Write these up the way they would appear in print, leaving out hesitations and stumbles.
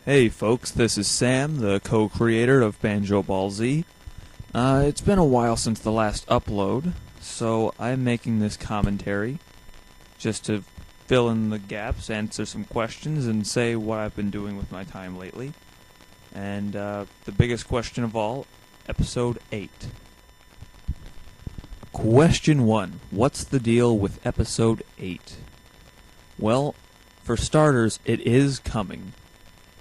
Hey folks, this is Sam, the co-creator of BanjoBall Z. It's been a while since the last upload, so I'm making this commentary just to fill in the gaps, answer some questions, and say what I've been doing with my time lately. And the biggest question of all, Episode 8. Question 1. What's the deal with Episode 8? Well, for starters, it is coming.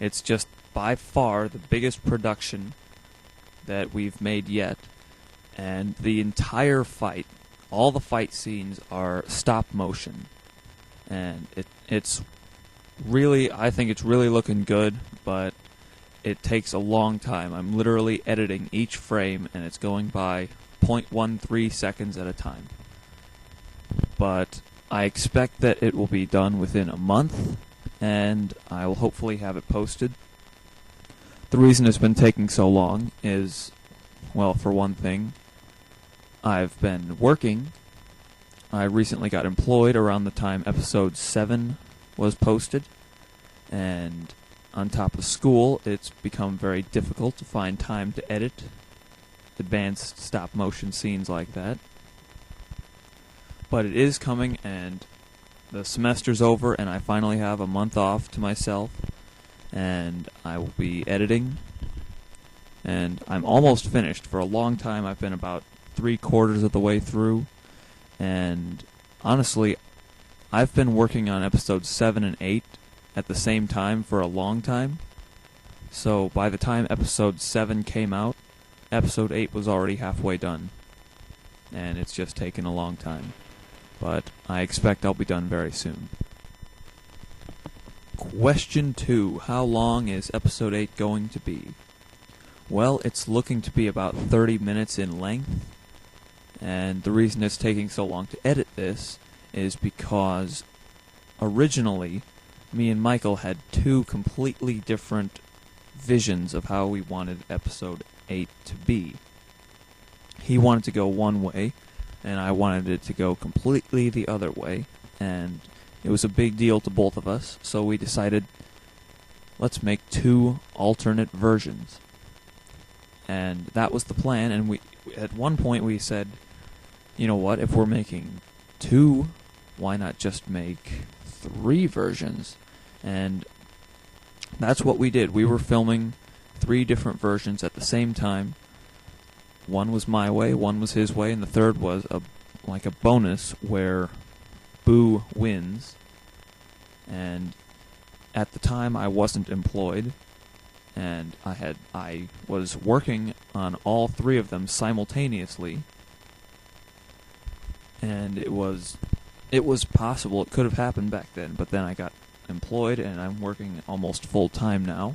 It's just by far the biggest production that we've made yet, and the entire fight, all the fight scenes are stop motion, and it's really, I think it's really looking good, but it takes a long time. I'm literally editing each frame, and it's going by 0.13 seconds at a time. But I expect that it will be done within a month, and I will hopefully have it posted. The reason it's been taking so long is, well, for one thing, I've been working. I recently got employed around the time Episode 7 was posted, and on top of school, it's become very difficult to find time to edit advanced stop-motion scenes like that. But it is coming, and the semester's over, and I finally have a month off to myself, and I will be editing, and I'm almost finished. For a long time, I've been about 3/4 of the way through, and honestly, I've been working on episodes 7 and 8 at the same time for a long time, so by the time episode 7 came out, episode 8 was already halfway done, and it's just taken a long time. But I expect I'll be done very soon. Question 2. How long is Episode 8 going to be? Well, it's looking to be about 30 minutes in length, and the reason it's taking so long to edit this is because originally, me and Michael had two completely different visions of how we wanted Episode 8 to be. He wanted to go one way, and I wanted it to go completely the other way, and it was a big deal to both of us, so we decided, let's make two alternate versions. And that was the plan, and at one point we said, you know what, if we're making two, why not just make 3 versions? And that's what we did. We were filming 3 different versions at the same time. One was my way, one was his way, and the third was like a bonus where Boo wins. And at the time I wasn't employed, and I was working on all 3 of them simultaneously. And it was possible, it could have happened back then, but then I got employed and I'm working almost full time now.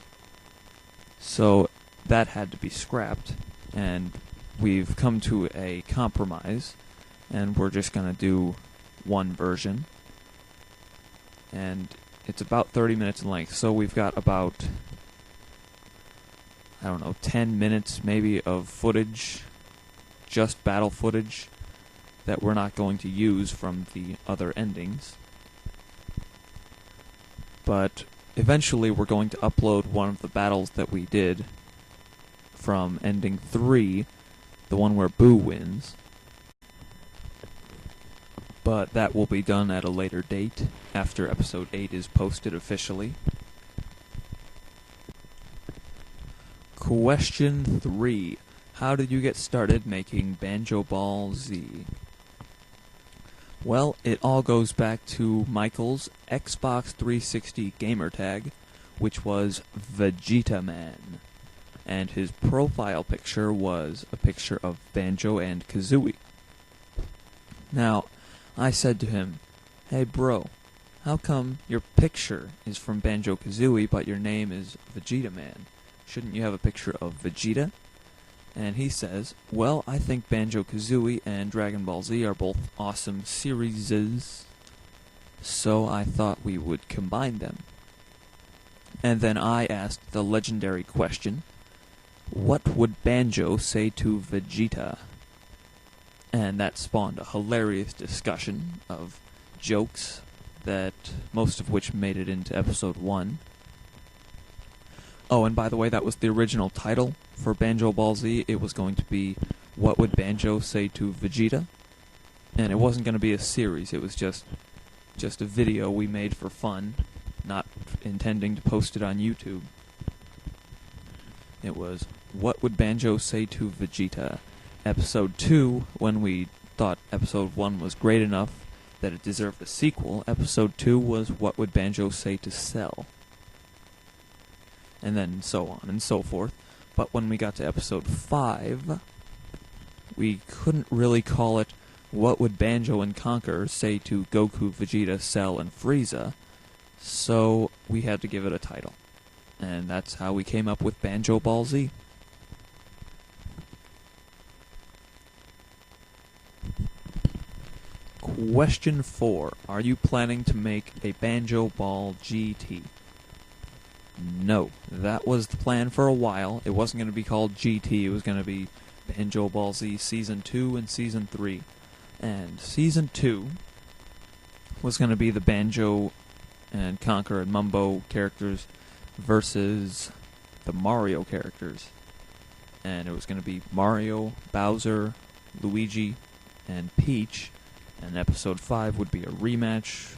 So that had to be scrapped, and we've come to a compromise, and we're just going to do one version. And it's about 30 minutes in length, so we've got about, 10 minutes maybe of footage, just battle footage, that we're not going to use from the other endings. But eventually we're going to upload one of the battles that we did from ending 3, the one where Boo wins. But that will be done at a later date, after Episode 8 is posted officially. Question 3. How did you get started making BanjoBall Z? Well, it all goes back to Michael's Xbox 360 gamertag, which was Vegeta Man. And his profile picture was a picture of Banjo and Kazooie. Now, I said to him, "Hey bro, how come your picture is from Banjo-Kazooie but your name is Vegeta Man? Shouldn't you have a picture of Vegeta?" And he says, "Well, I think Banjo-Kazooie and Dragon Ball Z are both awesome series, so I thought we would combine them." And then I asked the legendary question, what would Banjo say to Vegeta? And that spawned a hilarious discussion of jokes, that most of which made it into episode 1. Oh, and by the way, that was the original title for BanjoBall Z. It was going to be What Would Banjo Say to Vegeta? And it wasn't going to be a series. It was just a video we made for fun, not intending to post it on YouTube. It was What Would Banjo Say to Vegeta? Episode 2, when we thought Episode 1 was great enough that it deserved a sequel, Episode 2 was What Would Banjo Say to Cell? And then so on and so forth. But when we got to Episode 5, we couldn't really call it What Would Banjo and Conquer Say to Goku, Vegeta, Cell, and Frieza, so we had to give it a title. And that's how we came up with BanjoBall Z. Question 4. Are you planning to make a BanjoBall GT? No. That was the plan for a while. It wasn't going to be called GT. It was going to be BanjoBall Z Season 2 and Season 3. And Season 2 was going to be the Banjo and Conquer and Mumbo characters versus the Mario characters. And it was going to be Mario, Bowser, Luigi, and Peach. And Episode 5 would be a rematch,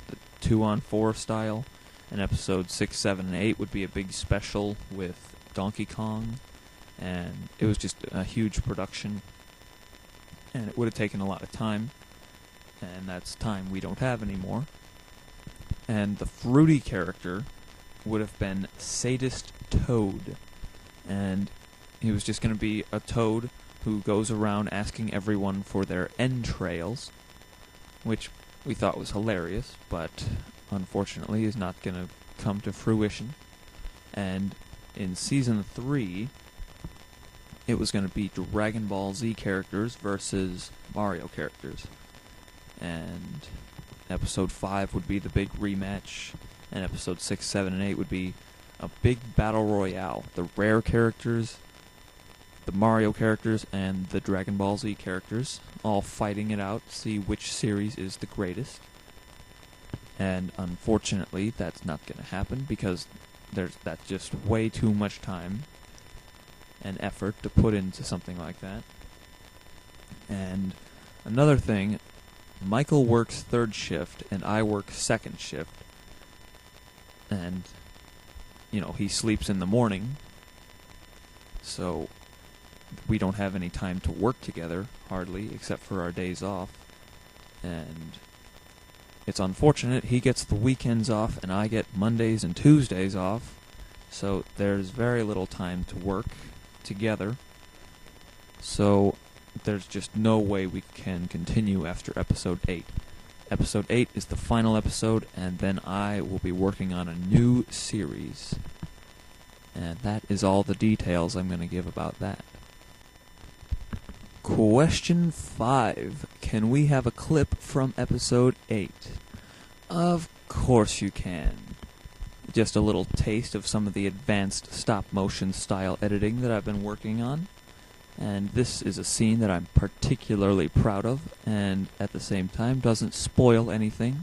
the 2-on-4 style. And Episode 6, 7, and 8 would be a big special with Donkey Kong. And it was just a huge production. And it would have taken a lot of time. And that's time we don't have anymore. And the Fruity character would have been Sadist Toad. And he was just going to be a toad who goes around asking everyone for their entrails, which we thought was hilarious, but unfortunately is not going to come to fruition. And in Season 3, it was going to be Dragon Ball Z characters versus Mario characters. And Episode 5 would be the big rematch, and Episode 6, 7, and 8 would be a big battle royale. The rare characters, the Mario characters, and the Dragon Ball Z characters all fighting it out to see which series is the greatest. And unfortunately, that's not going to happen because that's just way too much time and effort to put into something like that. And another thing, Michael works third shift and I work second shift. And, you know, he sleeps in the morning, so we don't have any time to work together, hardly, except for our days off. And it's unfortunate, he gets the weekends off and I get Mondays and Tuesdays off, so there's very little time to work together. So there's just no way we can continue after Episode 8. Episode 8 is the final episode, and then I will be working on a new series. And that is all the details I'm going to give about that. Question 5. Can we have a clip from Episode 8? Of course you can. Just a little taste of some of the advanced stop-motion style editing that I've been working on. And this is a scene that I'm particularly proud of, and at the same time doesn't spoil anything,